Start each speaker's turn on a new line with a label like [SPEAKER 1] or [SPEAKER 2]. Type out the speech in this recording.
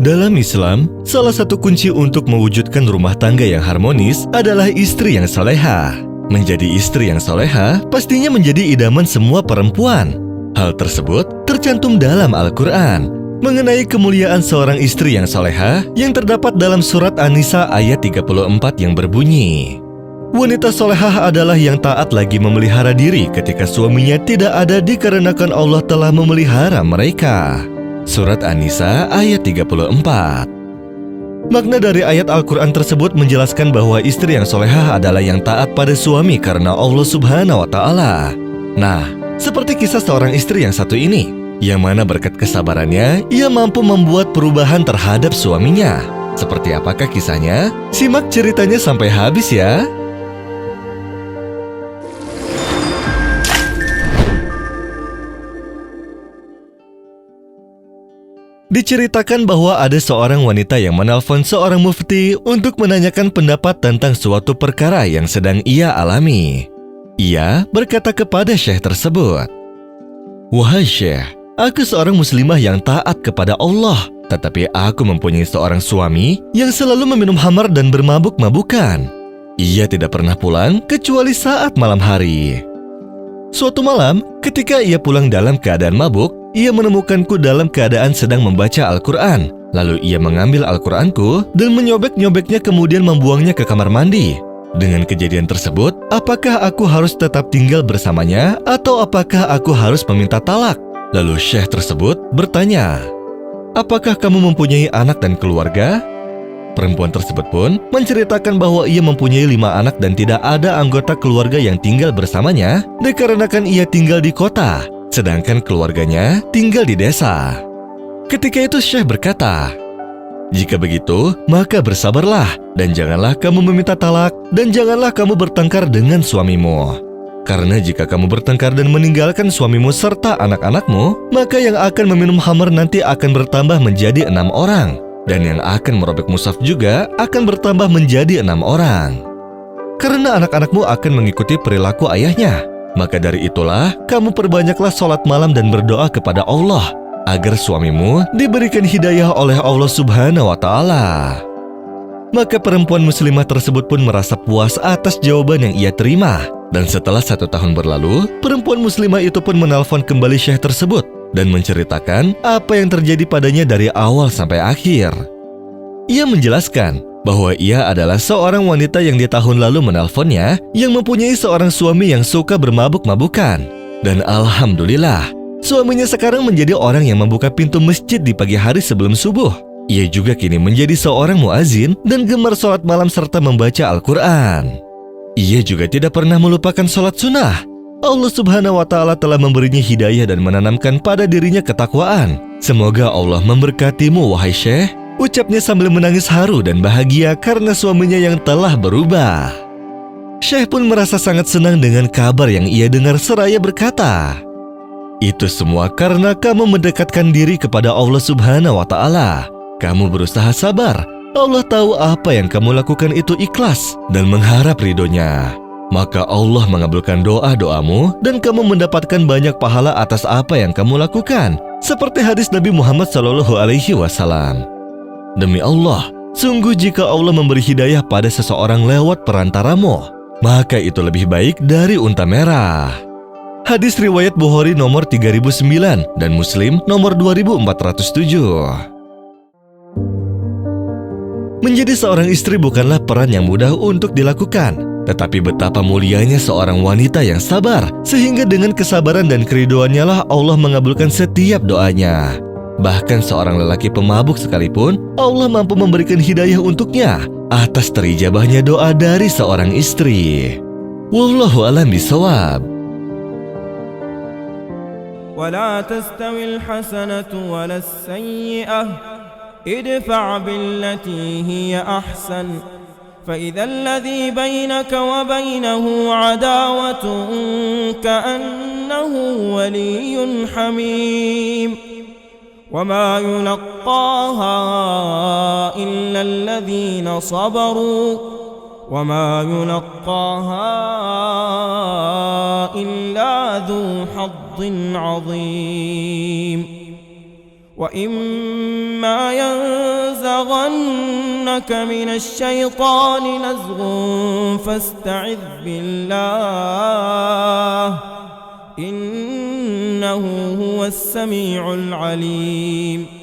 [SPEAKER 1] Dalam Islam, salah satu kunci untuk mewujudkan rumah tangga yang harmonis adalah istri yang soleha. Menjadi istri yang soleha pastinya menjadi idaman semua perempuan. Hal tersebut tercantum dalam Al-Quran mengenai kemuliaan seorang istri yang soleha yang terdapat dalam surat An-Nisa ayat 34 yang berbunyi, wanita solehah adalah yang taat lagi memelihara diri ketika suaminya tidak ada dikarenakan Allah telah memelihara mereka. Surat An-Nisa ayat 34. Makna dari ayat Al-Quran tersebut menjelaskan bahwa istri yang solehah adalah yang taat pada suami karena Allah Subhanahu wa Ta'ala. Nah, seperti kisah seorang istri yang satu ini, yang mana berkat kesabarannya, ia mampu membuat perubahan terhadap suaminya. Seperti apakah kisahnya? Simak ceritanya sampai habis ya. Diceritakan bahwa ada seorang wanita yang menelpon seorang mufti untuk menanyakan pendapat tentang suatu perkara yang sedang ia alami. Ia berkata kepada syekh tersebut, "Wahai syekh, aku seorang muslimah yang taat kepada Allah, tetapi aku mempunyai seorang suami yang selalu meminum khamar dan bermabuk-mabukan. Ia tidak pernah pulang kecuali saat malam hari. Suatu malam, ketika ia pulang dalam keadaan mabuk, ia menemukanku dalam keadaan sedang membaca Al-Quran. Lalu ia mengambil Al-Quranku dan menyobek-nyobeknya kemudian membuangnya ke kamar mandi. Dengan kejadian tersebut, apakah aku harus tetap tinggal bersamanya atau apakah aku harus meminta talak?" Lalu syekh tersebut bertanya, "Apakah kamu mempunyai anak dan keluarga?" Perempuan tersebut pun menceritakan bahwa ia mempunyai 5 anak dan tidak ada anggota keluarga yang tinggal bersamanya dikarenakan ia tinggal di kota, sedangkan keluarganya tinggal di desa. Ketika itu syekh berkata, "Jika begitu, maka bersabarlah dan janganlah kamu meminta talak dan janganlah kamu bertengkar dengan suamimu. Karena jika kamu bertengkar dan meninggalkan suamimu serta anak-anakmu, maka yang akan meminum khamar nanti akan bertambah menjadi 6 orang. Dan yang akan merobek mushaf juga akan bertambah menjadi 6 orang. Karena anak-anakmu akan mengikuti perilaku ayahnya. Maka dari itulah, kamu perbanyaklah sholat malam dan berdoa kepada Allah, agar suamimu diberikan hidayah oleh Allah Subhanahu wa Ta'ala." Maka perempuan muslimah tersebut pun merasa puas atas jawaban yang ia terima. Dan setelah 1 tahun berlalu, perempuan muslimah itu pun menelpon kembali syekh tersebut dan menceritakan apa yang terjadi padanya dari awal sampai akhir. Ia menjelaskan bahwa ia adalah seorang wanita yang di tahun lalu menelponnya yang mempunyai seorang suami yang suka bermabuk-mabukan. Dan alhamdulillah, suaminya sekarang menjadi orang yang membuka pintu masjid di pagi hari sebelum subuh. Ia juga kini menjadi seorang muazin dan gemar sholat malam serta membaca Al-Quran. Ia juga tidak pernah melupakan sholat sunnah. Allah Subhanahu wa Ta'ala telah memberinya hidayah dan menanamkan pada dirinya ketakwaan. Semoga Allah memberkatimu, wahai syekh, ucapnya sambil menangis haru dan bahagia karena suaminya yang telah berubah. Syekh pun merasa sangat senang dengan kabar yang ia dengar seraya berkata, "Itu semua karena kamu mendekatkan diri kepada Allah Subhanahu wa Ta'ala. Kamu berusaha sabar. Allah tahu apa yang kamu lakukan itu ikhlas dan mengharap ridhonya. Maka Allah mengabulkan doa-doamu dan kamu mendapatkan banyak pahala atas apa yang kamu lakukan." Seperti hadis Nabi Muhammad SAW. Demi Allah, sungguh jika Allah memberi hidayah pada seseorang lewat perantaramu, maka itu lebih baik dari unta merah. Hadis riwayat Bukhari nomor 3009 dan Muslim nomor 2407. Menjadi seorang istri bukanlah peran yang mudah untuk dilakukan. Tetapi betapa mulianya seorang wanita yang sabar, sehingga dengan kesabaran dan keriduannya lah Allah mengabulkan setiap doanya. Bahkan seorang lelaki pemabuk sekalipun, Allah mampu memberikan hidayah untuknya atas terijabahnya doa dari seorang istri. Wallahu a'lam bishawab.
[SPEAKER 2] ولا تستوي الحسنة ولا السيئة ادفع بالتي هي أحسن فإذا الذي بينك وبينه عداوة كأنه ولي حميم وما يلقاها إلا الذين صبروا وما يلقاها إلا ذو حظ عظيم وإما ينزغنك من الشيطان نزغ فاستعذ بالله إنه هو السميع العليم